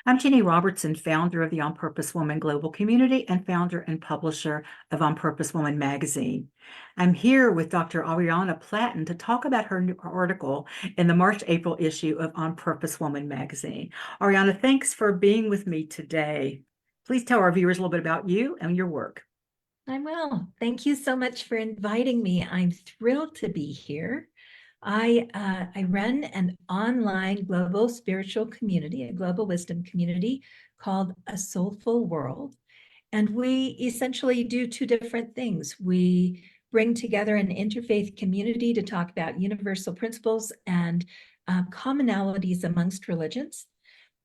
I'm Ginny Robertson, founder of the On Purpose Woman Global Community and founder and publisher of On Purpose Woman magazine. I'm here with Dr. Ahriana Platten to talk about her new article in the March-April issue of On Purpose Woman magazine. Ahriana, thanks for being with me today. Please tell our viewers a little bit about you and your work. I'm well. Thank you so much for inviting me. I'm thrilled to be here. I run an online global spiritual community, a global wisdom community called A Soulful World. And we essentially do two different things. We bring together an interfaith community to talk about universal principles and commonalities amongst religions,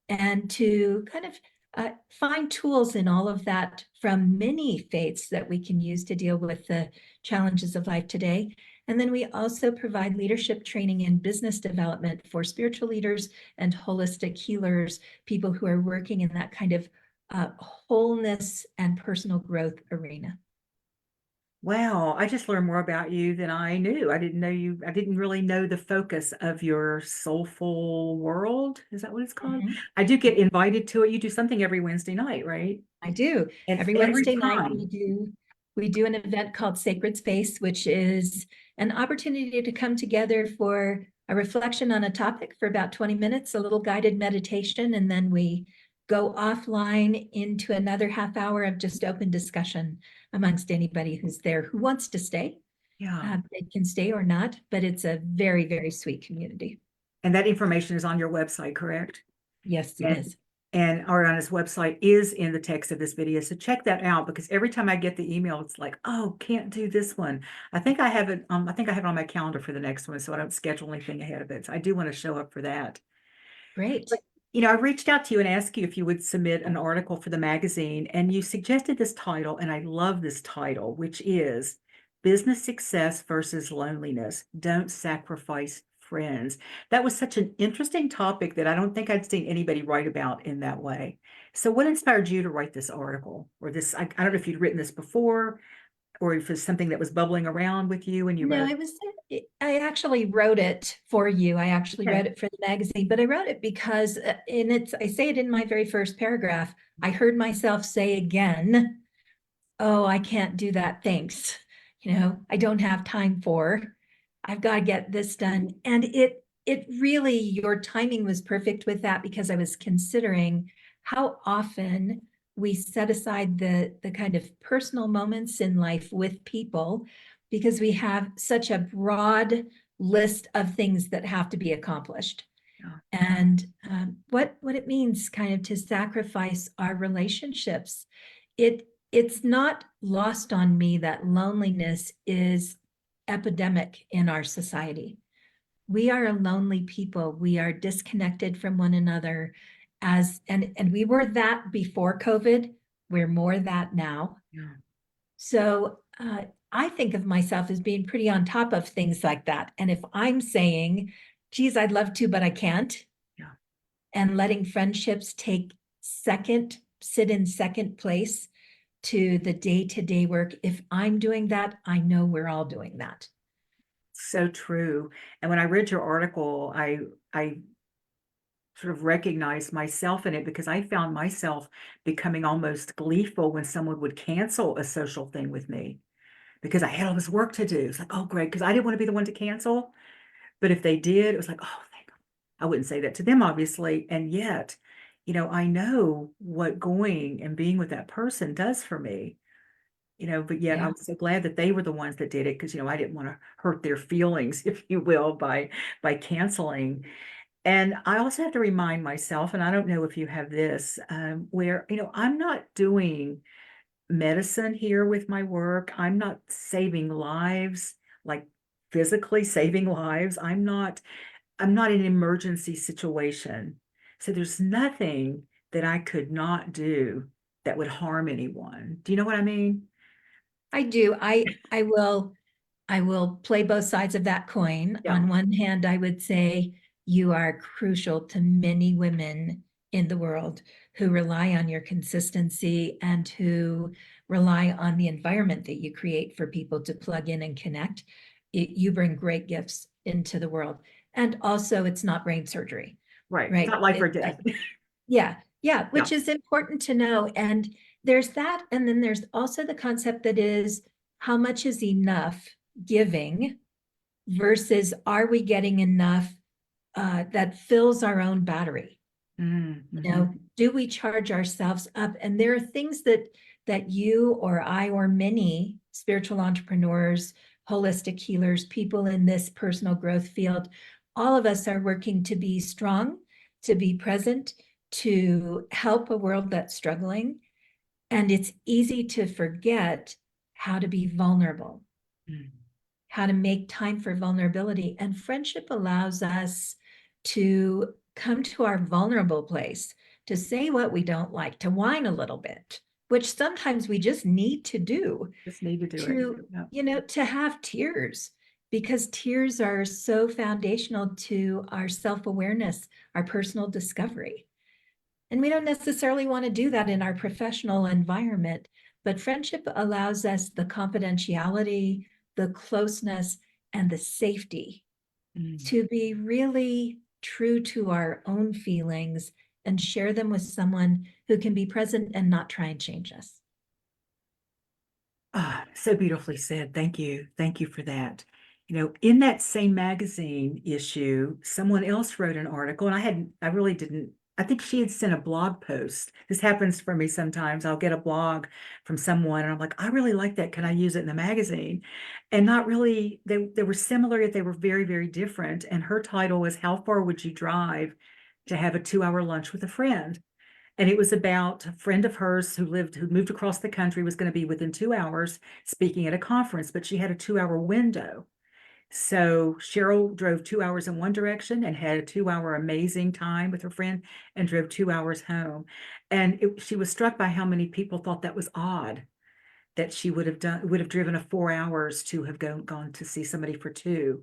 and to kind of find tools in all of that from many faiths that we can use to deal with the challenges of life today. And then we also provide leadership training and business development for spiritual leaders and holistic healers, people who are working in that kind of wholeness and personal growth arena. Wow, I just learned more about you than I knew. I didn't really know the focus of your soulful world. Is that what it's called? Mm-hmm. I do get invited to it. You do something every Wednesday night, right? I do. And Every every Wednesday night time. we do an event called Sacred Space, which is an opportunity to come together for a reflection on a topic for about 20 minutes, a little guided meditation, and then we go offline into another half hour of just open discussion amongst anybody who's there who wants to stay. Yeah. They can stay or not, but it's a very, very sweet community. And that information is on your website, correct? Yes, it And is. and Ariana's website is in the text of this video. So check that out, because every time I get the email, it's like, oh, can't do this one. I think I have it, I think I have it on my calendar for the next one, so I don't schedule anything ahead of it. So I do want to show up for that. Great. But, I reached out to you and asked you if you would submit an article for the magazine, and you suggested this title, and I love this title, which is Business Success versus Loneliness. Don't Sacrifice Friends. That was such an interesting topic that I don't think I'd seen anybody write about in that way. So what inspired you to write this article, or this? I don't know if you'd written this before, or if it's something that was bubbling around with you and you No, wrote. I actually wrote it for you. I actually Okay. wrote it for the magazine, but I wrote it because I say it in my very first paragraph. I heard myself say again, oh, I can't do that. Thanks. I don't have time for, I've got to get this done. And it really, your timing was perfect with that, because I was considering how often we set aside the kind of personal moments in life with people because we have such a broad list of things that have to be accomplished. Yeah. And what it means kind of to sacrifice our relationships. It's not lost on me that loneliness is epidemic in our society. We are a lonely people. We are disconnected from one another, and we were that before COVID. We're more that now. Yeah. So I think of myself as being pretty on top of things like that. And if I'm saying, geez, I'd love to, but I can't, Yeah. and letting friendships sit in second place to the day-to-day work, if I'm doing that, I know we're all doing that. So true. And when I read your article, I sort of recognized myself in it, because I found myself becoming almost gleeful when someone would cancel a social thing with me, because I had all this work to do. It's like, oh, great, because I didn't want to be the one to cancel. But if they did, it was like, oh, thank God. I wouldn't say that to them, obviously. And yet, I know what going and being with that person does for me. But yet Yeah. I'm so glad that they were the ones that did it, because I didn't want to hurt their feelings, if you will, by canceling. And I also have to remind myself, and I don't know if you have this, where I'm not doing medicine here with my work. I'm not saving lives, like physically saving lives. I'm not in an emergency situation. So there's nothing that I could not do that would harm anyone. Do you know what I mean? I do. I will play both sides of that coin. Yeah. On one hand, I would say you are crucial to many women in the world who rely on your consistency and who rely on the environment that you create for people to plug in and connect. You bring great gifts into the world. And also, it's not brain surgery, Right. It's right? not life or death. Yeah. Yeah, Yeah. which is important to know. And there's that. And then there's also the concept that is, how much is enough giving versus are we getting enough that fills our own battery? You know, do we charge ourselves up? And there are things that you or I or many spiritual entrepreneurs, holistic healers, people in this personal growth field, all of us are working to be strong, to be present, to help a world that's struggling. And it's easy to forget how to be vulnerable, how to make time for vulnerability. And friendship allows us to come to our vulnerable place, to say what we don't like, to whine a little bit, which sometimes we just need to do, Just need to do it. to, Yeah. you know, to have tears, because tears are so foundational to our self-awareness, our personal discovery. And we don't necessarily want to do that in our professional environment, but friendship allows us the confidentiality, the closeness, and the safety to be really true to our own feelings and share them with someone who can be present and not try and change us. Ah, so beautifully said. Thank you. Thank you for that. You know, in that same magazine issue, someone else wrote an article, and I really didn't, I think she had sent a blog post. This happens for me sometimes. I'll get a blog from someone and I'm like, I really like that. Can I use it in the magazine? And not really, they were similar, yet they were very, very different. And her title was, How Far Would You Drive to Have a 2 Hour Lunch with a Friend? And it was about a friend of hers who moved across the country, was going to be within 2 hours speaking at a conference, but she had a 2 hour window. So Cheryl drove 2 hours in one direction and had a 2 hour amazing time with her friend and drove 2 hours home. And she was struck by how many people thought that was odd, that she would have driven a 4 hours to have gone to see somebody for two.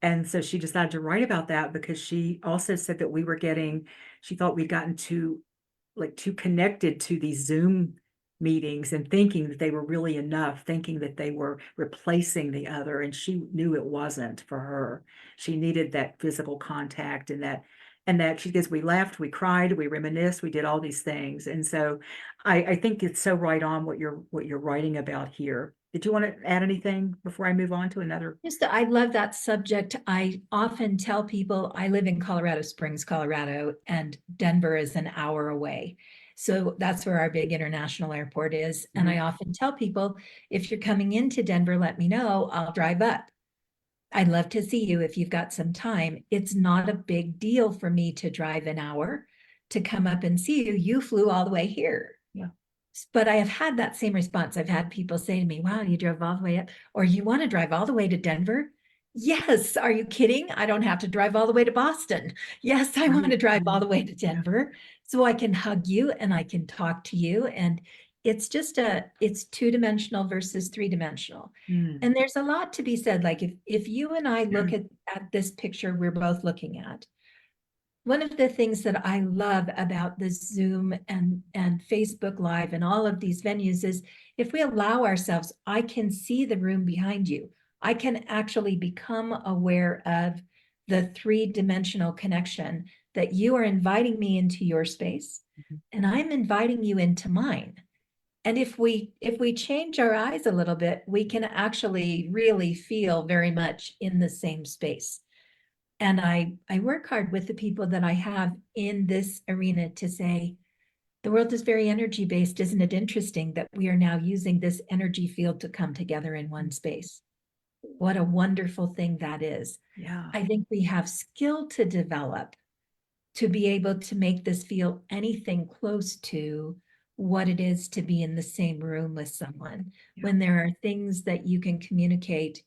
And so she decided to write about that because she also said that she thought we'd gotten too connected to these Zoom meetings and thinking that they were really enough, thinking that they were replacing the other. And she knew it wasn't for her. She needed that physical contact and that she goes, we laughed, we cried, we reminisced, we did all these things. And so I think it's so right on what you're writing about here. Did you want to add anything before I move on to another? I love that subject. I often tell people I live in Colorado Springs, Colorado, and Denver is an hour away. So that's where our big international airport is. And I often tell people, if you're coming into Denver, let me know. I'll drive up. I'd love to see you if you've got some time. It's not a big deal for me to drive an hour to come up and see you. You flew all the way here. Yeah. But I have had that same response. I've had people say to me, wow, you drove all the way up, or you want to drive all the way to Denver? Yes. Are you kidding? I don't have to drive all the way to Boston. Yes, I want to drive all the way to Denver so I can hug you and I can talk to you. And it's two-dimensional versus three-dimensional. And there's a lot to be said. Like if you and I look at this picture we're both looking at, one of the things that I love about the Zoom and Facebook Live and all of these venues is if we allow ourselves, I can see the room behind you. I can actually become aware of the three-dimensional connection that you are inviting me into your space, and I'm inviting you into mine. And if we change our eyes a little bit, we can actually really feel very much in the same space. And I work hard with the people that I have in this arena to say, the world is very energy based. Isn't it interesting that we are now using this energy field to come together in one space? What a wonderful thing that is. Yeah. I think we have skill to develop to be able to make this feel anything close to what it is to be in the same room with someone, when there are things that you can communicate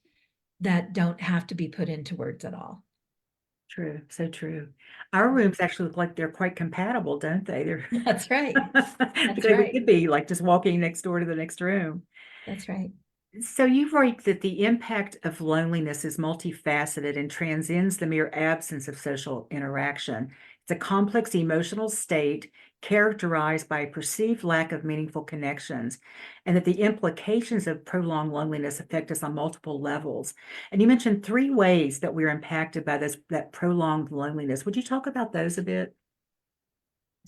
that don't have to be put into words at all. True, so true. Our rooms actually look like they're quite compatible, don't they? That's right. That's We right. could be like just walking next door to the next room. That's right. So you write that the impact of loneliness is multifaceted and transcends the mere absence of social interaction. It's a complex emotional state characterized by a perceived lack of meaningful connections, and that the implications of prolonged loneliness affect us on multiple levels. And you mentioned three ways that we're impacted by that prolonged loneliness. Would you talk about those a bit?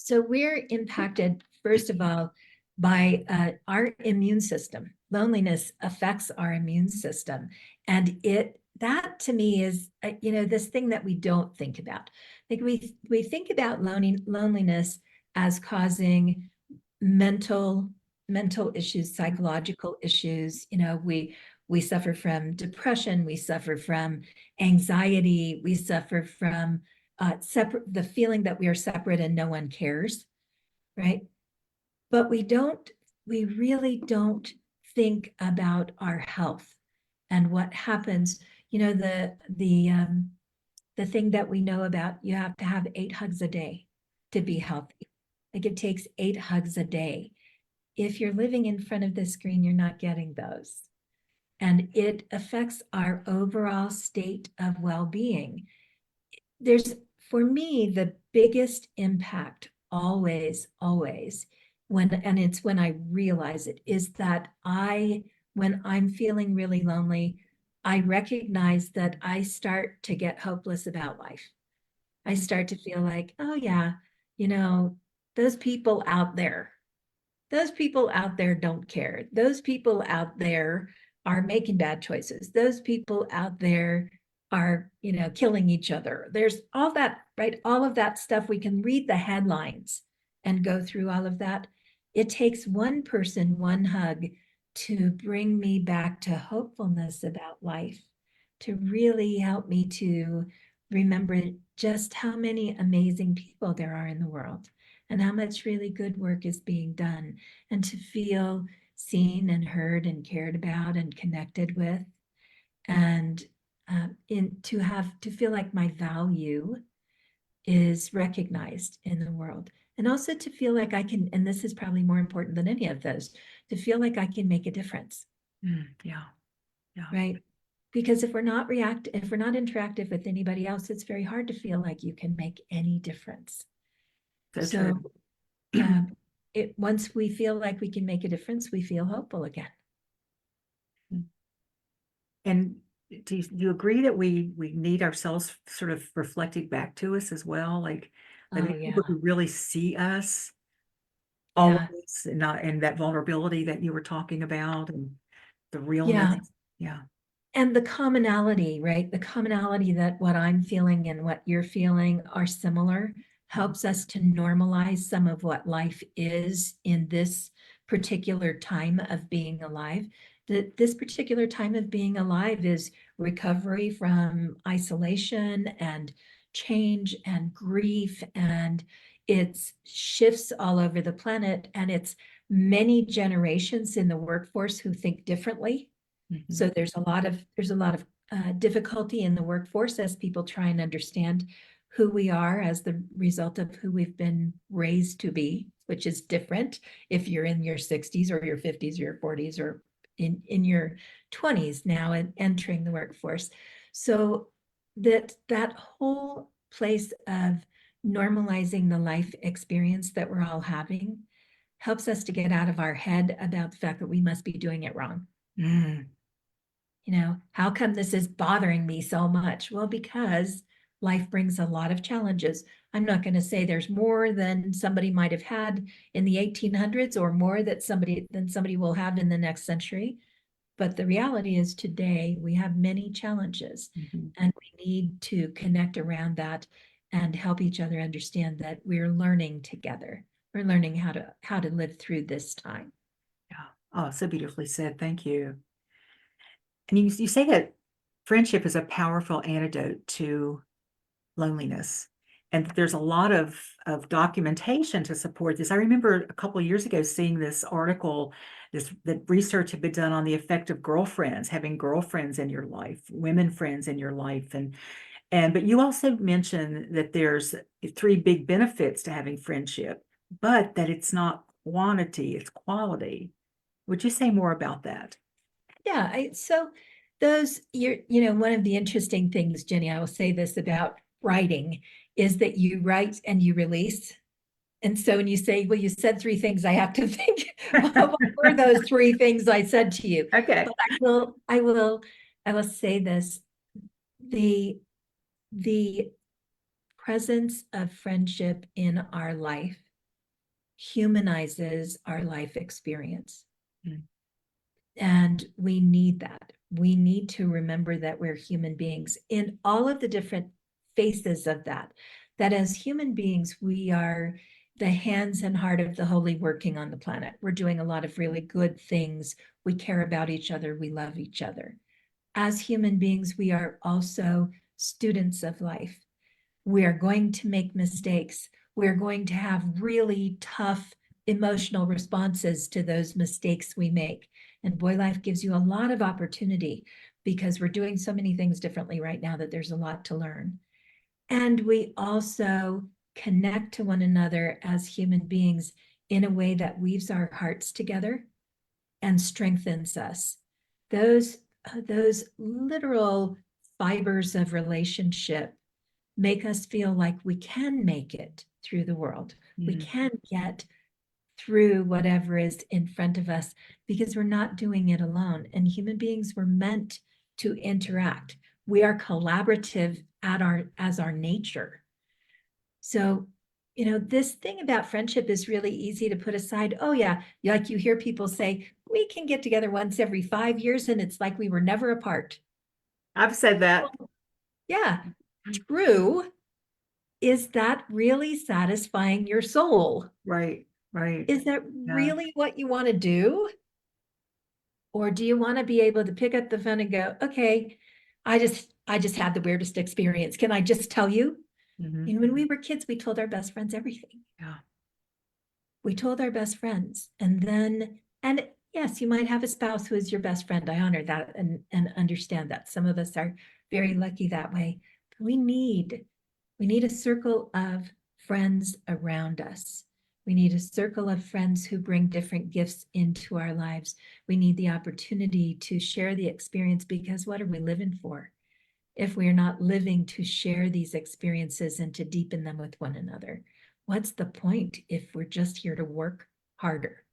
So we're impacted, first of all, by our immune system. Loneliness affects our immune system. And that to me is, this thing that we don't think about. Like we think about loneliness as causing mental issues, psychological issues. We suffer from depression, we suffer from anxiety, we suffer from the feeling that we are separate and no one cares, right? But we really don't think about our health and what happens. The thing that we know about, you have to have 8 hugs a day to be healthy. Like it takes 8 hugs a day. If you're living in front of the screen, you're not getting those. And it affects our overall state of well-being. For me, the biggest impact always, it's when I realize it, is that when I'm feeling really lonely, I recognize that I start to get hopeless about life. I start to feel like, oh yeah, those people out there, don't care. Those people out there are making bad choices. Those people out there are, killing each other. There's all that, right? All of that stuff. We can read the headlines and go through all of that. It takes one person, one hug to bring me back to hopefulness about life, to really help me to remember just how many amazing people there are in the world and how much really good work is being done, and to feel seen and heard and cared about and connected with, and to feel like my value is recognized in the world, and also to feel like I can, and this is probably more important than any of those, to feel like I can make a difference. Yeah. Right. Because if we're not interactive with anybody else, it's very hard to feel like you can make any difference. So So once we feel like we can make a difference, we feel hopeful again. And do you agree that we need ourselves sort of reflected back to us as well? Like Oh people yeah. who really see us, all of Yeah. us, and that vulnerability that you were talking about, and the realness. Yeah. Yeah. And the commonality, right? The commonality that what I'm feeling and what you're feeling are similar helps us to normalize some of what life is in this particular time of being alive. This particular time of being alive is recovery from isolation and change and grief, and it's shifts all over the planet, and it's many generations in the workforce who think differently. So there's a lot of difficulty in the workforce as people try and understand who we are as the result of who we've been raised to be, which is different if you're in your 60s or your 50s or your 40s or in your 20s now and entering the workforce. So that whole place of normalizing the life experience that we're all having helps us to get out of our head about the fact that we must be doing it wrong. Mm. How come this is bothering me so much? Well, because life brings a lot of challenges. I'm not going to say there's more than somebody might have had in the 1800s or more than somebody will have in the next century. But the reality is today we have many challenges, and we need to connect around that and help each other understand that we're learning together. We're learning how to live through this time. Yeah. Oh, so beautifully said. Thank you. And you say that friendship is a powerful antidote to loneliness, and there's a lot of documentation to support this. I remember a couple of years ago seeing this article, that research had been done on the effect of girlfriends, having girlfriends in your life, women friends in your life, but you also mentioned that there's 3 big benefits to having friendship, but that it's not quantity, it's quality. Would you say more about that? Yeah, so one of the interesting things, Jenny, I will say this about writing, is that you write and you release. And so when you say, well, you said 3 things, I have to think, what were those 3 things I said to you? Okay. But I will say this, the presence of friendship in our life humanizes our life experience. Mm. And we need that. We need to remember that we're human beings in all of the different faces of that. That as human beings, we are the hands and heart of the holy working on the planet. We're doing a lot of really good things. We care about each other. We love each other. As human beings, we are also students of life. We are going to make mistakes. We're going to have really tough emotional responses to those mistakes we make. And boy life gives you a lot of opportunity because we're doing so many things differently right now that there's a lot to learn. And we also connect to one another as human beings in a way that weaves our hearts together and strengthens us. Those literal fibers of relationship make us feel like we can make it through the world. We Mm. can get through whatever is in front of us because we're not doing it alone. And human beings were meant to interact. We are collaborative as our nature. So, this thing about friendship is really easy to put aside. Oh yeah, like you hear people say, we can get together once every 5 years and it's like we were never apart. I've said that. Yeah, true. Is that really satisfying your soul? Right, right. Is that Yeah. really what you want to do? Or do you want to be able to pick up the phone and go, okay, I just had the weirdest experience. Can I just tell you? Hmm. When we were kids, we told our best friends everything. Yeah. We told our best friends. And yes, you might have a spouse who is your best friend. I honor that and understand that. Some of us are very lucky that way. But we need a circle of friends around us. We need a circle of friends who bring different gifts into our lives. We need the opportunity to share the experience because what are we living for if we're not living to share these experiences and to deepen them with one another? What's the point if we're just here to work harder?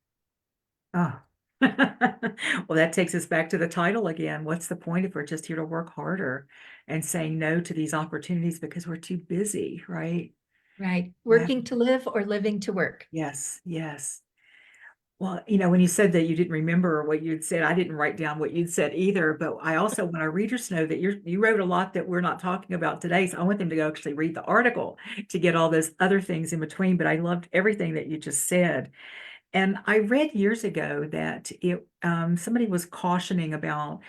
Oh. Well, that takes us back to the title again. What's the point if we're just here to work harder and saying no to these opportunities because we're too busy, right? Right. Wow. Working to live or living to work. Yes, yes. Well, when you said that you didn't remember what you'd said, I didn't write down what you'd said either. But I also want our readers to know that you wrote a lot that we're not talking about today. So I want them to go actually read the article to get all those other things in between. But I loved everything that you just said. And I read years ago that somebody was cautioning about,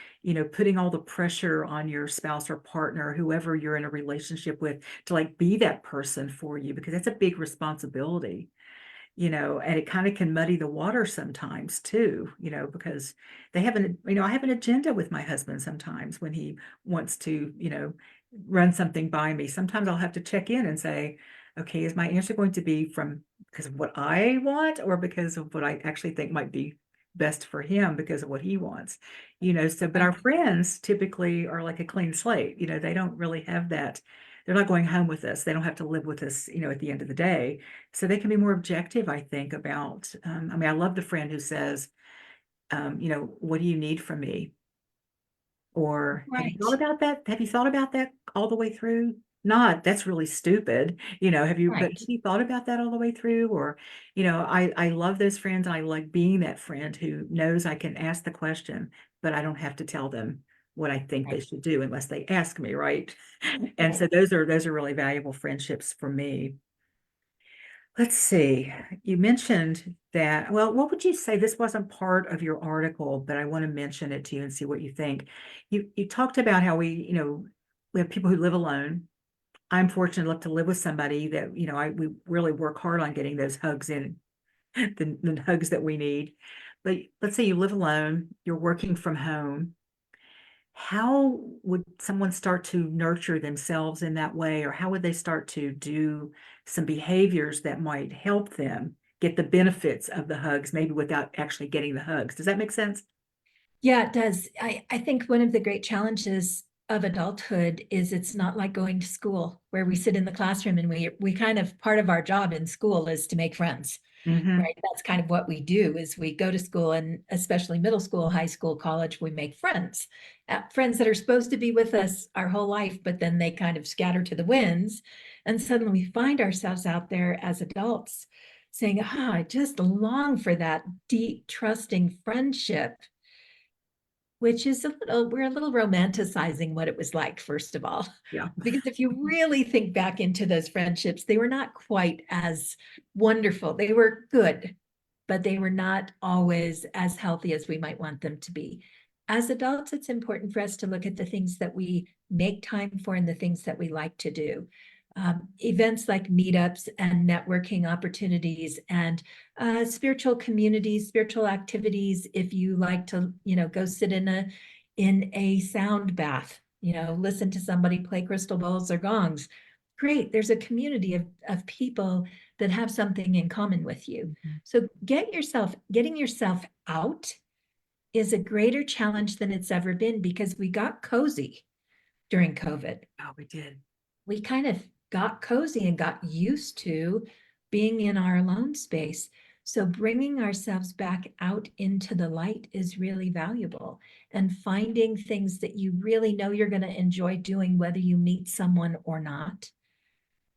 putting all the pressure on your spouse or partner, whoever you're in a relationship with, to like be that person for you, because that's a big responsibility, and it kind of can muddy the water sometimes too, because I have an agenda with my husband sometimes when he wants to, run something by me. Sometimes I'll have to check in and say, okay, is my answer going to be from because of what I want or because of what I actually think might be best for him because of what he wants, so, but our Right. friends typically are like a clean slate, they don't really have that. They're not going home with us. They don't have to live with us, at the end of the day, so they can be more objective, I think, about, I love the friend who says, "What do you need from me?" Or, "Have you Right. thought about that? Have you thought about that all the way through?" Not, "That's really stupid," but Right. have you thought about that all the way through? Or, I love those friends, and I like being that friend who knows I can ask the question, but I don't have to tell them what I think they Right. should do unless they ask me, right? And Right. so those are really valuable friendships for me. Let's see. You mentioned that, well, what would you say? This wasn't part of your article, but I want to mention it to you and see what you think. You talked about how we have people who live alone. I'm fortunate enough to live with somebody that, we really work hard on getting those hugs in, the hugs that we need. But let's say you live alone, you're working from home. How would someone start to nurture themselves in that way, or how would they start to do some behaviors that might help them get the benefits of the hugs, maybe without actually getting the hugs? Does that make sense? Yeah, it does. I think one of the great challenges of adulthood is it's not like going to school where we sit in the classroom and we kind of part of our job in school is to make friends, Hmm. right? That's kind of what we do is we go to school and especially middle school, high school, college, we make friends. Friends that are supposed to be with us our whole life, but then they kind of scatter to the winds and suddenly we find ourselves out there as adults. saying, I just long for that deep, trusting friendship, which is we're a little romanticizing what it was like, first of all. Yeah. Because if you really think back into those friendships, they were not quite as wonderful. They were good, but they were not always as healthy as we might want them to be. As adults, it's important for us to look at the things that we make time for and the things that we like to do. Events like meetups and networking opportunities and spiritual communities, spiritual activities. If you like to, go sit in a sound bath, listen to somebody play crystal bowls or gongs. Great. There's a community of people that have something in common with you. Mhm. So getting yourself out is a greater challenge than it's ever been because we got cozy during COVID. Oh, we did. We kind of got cozy and got used to being in our alone space. So bringing ourselves back out into the light is really valuable, and finding things that you really know you're going to enjoy doing, whether you meet someone or not,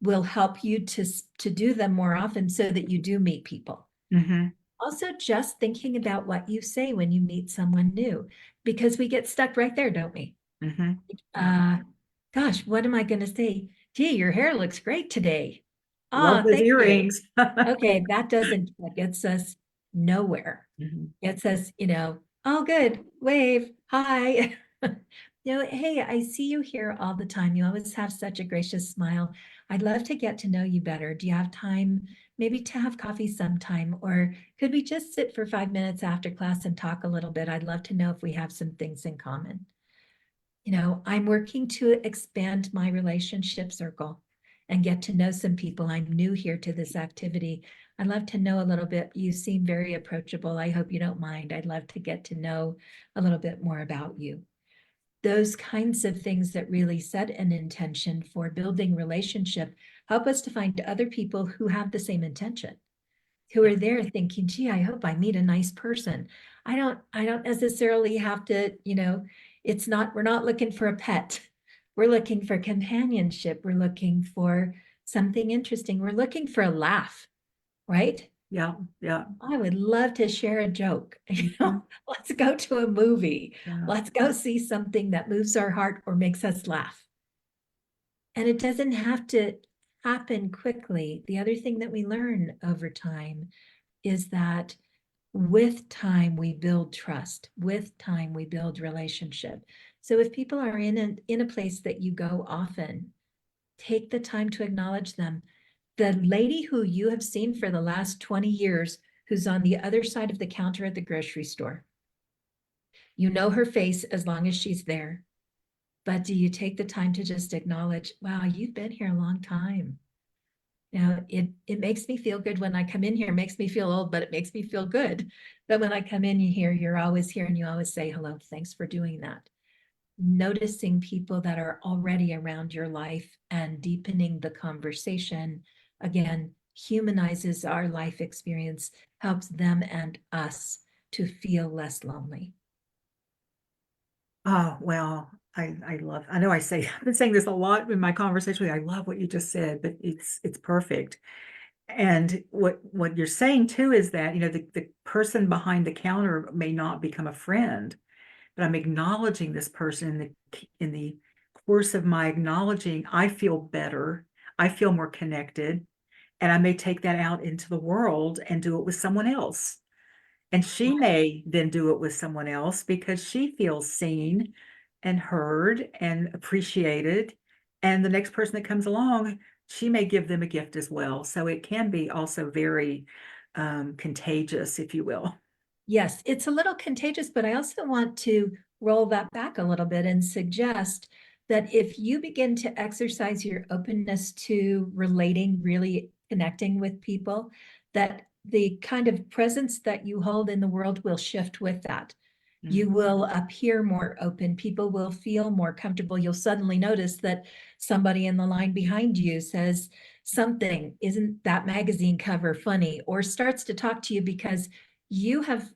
will help you to do them more often so that you do meet people. Mm-hmm. Also, just thinking about what you say when you meet someone new, because we get stuck right there, don't we? Mm-hmm. Uh, Gosh, what am I going to say? Gee, your hair looks great today. Love Ah, those thank you. earrings. Okay, that gets us nowhere. Mhm. It says, oh, good, wave, hi. Hey, I see you here all the time. You always have such a gracious smile. I'd love to get to know you better. Do you have time maybe to have coffee sometime? Or could we just sit for 5 minutes after class and talk a little bit? I'd love to know if we have some things in common. I'm working to expand my relationship circle and get to know some people. I'm new here to this activity. I'd love to know a little bit. You seem very approachable. I hope you don't mind. I'd love to get to know a little bit more about you. Those kinds of things that really set an intention for building relationship help us to find other people who have the same intention, who Yeah. are there thinking, gee, I hope I meet a nice person. I don't necessarily have to, we're not looking for a pet. We're looking for companionship. We're looking for something interesting. We're looking for a laugh, right? Yeah. Yeah. I would love to share a joke. Mhm. Let's go to a movie. Yeah. Let's go see something that moves our heart or makes us laugh. And it doesn't have to happen quickly. The other thing that we learn over time is that with time we build trust, with time we build relationship. So if people are in a place that you go often, take the time to acknowledge them. The lady who you have seen for the last 20 years, who's on the other side of the counter at the grocery store, you know her face as long as she's there, but do you take the time to just acknowledge, wow, you've been here a long time? It makes me feel good when I come in here. It makes me feel old, but it makes me feel good that when I come in here, you're always here and you always say hello. Thanks for doing that. Noticing people that are already around your life and deepening the conversation, again, humanizes our life experience, helps them and us to feel less lonely. Oh, well, I know I've been saying this a lot in my conversation with you. I love what you just said, but it's perfect. And what you're saying too is that, the person behind the counter may not become a friend, but I'm acknowledging this person in the course of my acknowledging, I feel better. I feel more connected, and I may take that out into the world and do it with someone else. And she may then do it with someone else because she feels seen and heard and appreciated. And the next person that comes along, she may give them a gift as well. So it can be also very contagious, if you will. Yes, it's a little contagious, but I also want to roll that back a little bit and suggest that if you begin to exercise your openness to relating, really connecting with people, that the kind of presence that you hold in the world will shift with that. Mm. You will appear more open. People will feel more comfortable. You'll suddenly notice that somebody in the line behind you says something, isn't that magazine cover funny? Or starts to talk to you because you have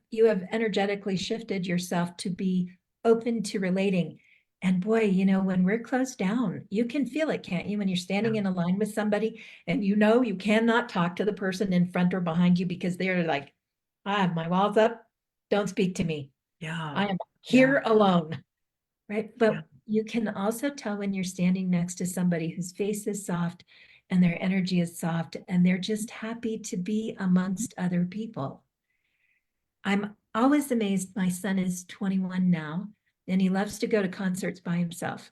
energetically shifted yourself to be open to relating. And boy, you know, when we're closed down, you can feel it, can't you? When you're standing Yeah. in a line with somebody and you know you cannot talk to the person in front or behind you because they're like, I have my walls up, don't speak to me. Yeah. I am Yeah. here alone, right? Yeah. But you can also tell when you're standing next to somebody whose face is soft and their energy is soft and they're just happy to be amongst other people. I'm always amazed. My son is 21 now, and he loves to go to concerts by himself.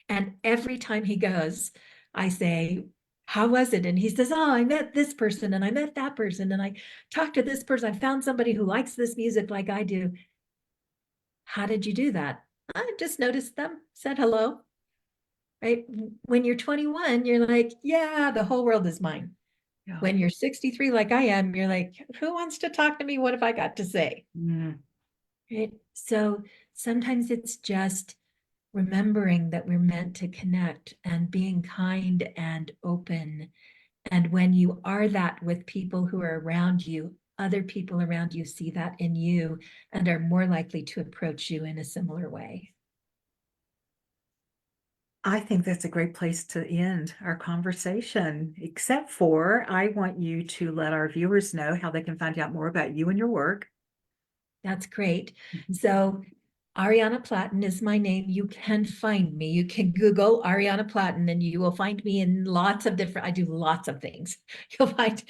And every time he goes, I say, how was it? And he says, oh, I met this person and I met that person and I talked to this person. I found somebody who likes this music like I do. How did you do that? I just noticed them, said hello. Right? When you're 21, you're like, yeah, the whole world is mine. Yeah. When you're 63, like I am, you're like, who wants to talk to me? What have I got to say? Mm. Right? So sometimes it's just remembering that we're meant to connect and being kind and open. And when you are that with people who are around you, other people around you see that in you and are more likely to approach you in a similar way. I think that's a great place to end our conversation, except for I want you to let our viewers know how they can find out more about you and your work. That's great. Mhm. So Ahriana Platten is my name. You can find me. You can Google Ahriana Platten and you will find me in lots of different, I do lots of things. You'll find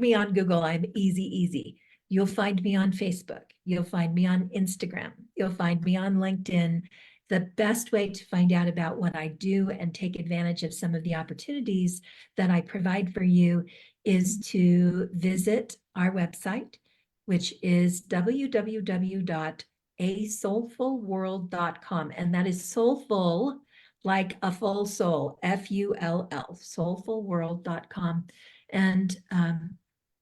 me on Google. I'm easy. You'll find me on Facebook. You'll find me on Instagram. You'll find me on LinkedIn. The best way to find out about what I do and take advantage of some of the opportunities that I provide for you is to visit our website, which is www.asoulfulworld.com. And that is soulful, like a full soul, Full, soulfulworld.com. And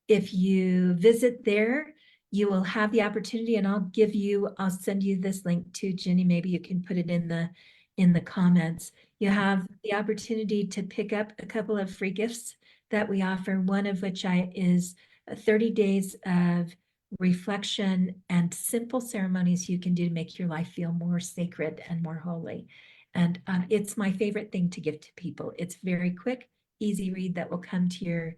if you visit there, you will have the opportunity, and I'll send you this link to Ginny. Maybe you can put it in the comments. You have the opportunity to pick up a couple of free gifts that we offer, one of which is 30 days of reflection and simple ceremonies you can do to make your life feel more sacred and more holy. And it's my favorite thing to give to people. It's very quick, easy read that will come to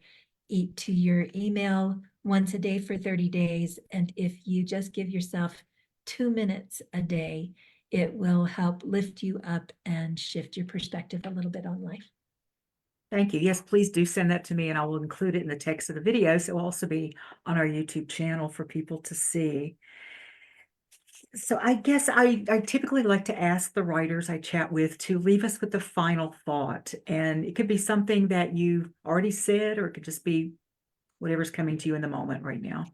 your email once a day for 30 days. And if you just give yourself 2 minutes a day, it will help lift you up and shift your perspective a little bit on life. Thank you. Yes, please do send that to me and I will include it in the text of the video. So it will also be on our YouTube channel for people to see. So I guess I typically like to ask the writers I chat with to leave us with the final thought. And it could be something that you've already said, or it could just be whatever's coming to you in the moment right now.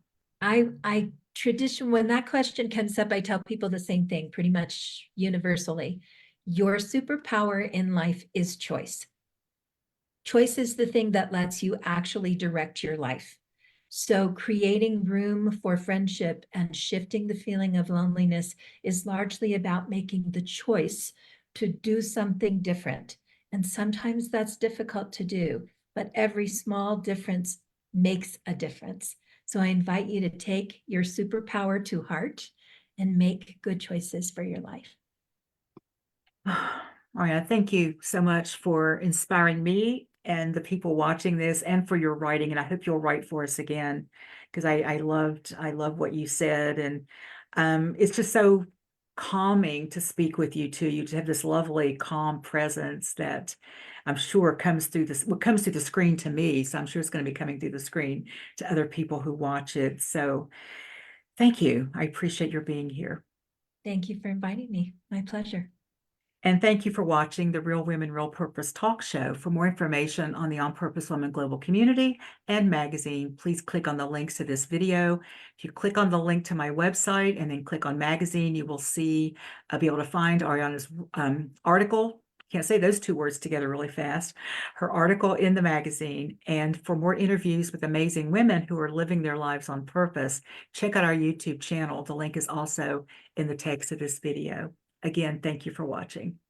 I tradition, when that question comes up, I tell people the same thing pretty much universally. Your superpower in life is choice. Choice is the thing that lets you actually direct your life. So creating room for friendship and shifting the feeling of loneliness is largely about making the choice to do something different. And sometimes that's difficult to do, but every small difference makes a difference. So I invite you to take your superpower to heart and make good choices for your life. Oh yeah, thank you so much for inspiring me and the people watching this and for your writing. And I hope you'll write for us again because I love what you said. And it's just so calming to speak with you too. You just have this lovely, calm presence that I'm sure comes through what comes through the screen to me. So I'm sure it's going to be coming through the screen to other people who watch it. So thank you. I appreciate your being here. Thank you for inviting me. My pleasure. And thank you for watching the Real Women, Real Purpose talk show. For more information on the On Purpose Women Global Community and magazine, please click on the links to this video. If you click on the link to my website and then click on magazine, you will be able to find Ahriana's article. Can't say those two words together really fast. Her article in the magazine. And for more interviews with amazing women who are living their lives on purpose, check out our YouTube channel. The link is also in the text of this video. Again, thank you for watching.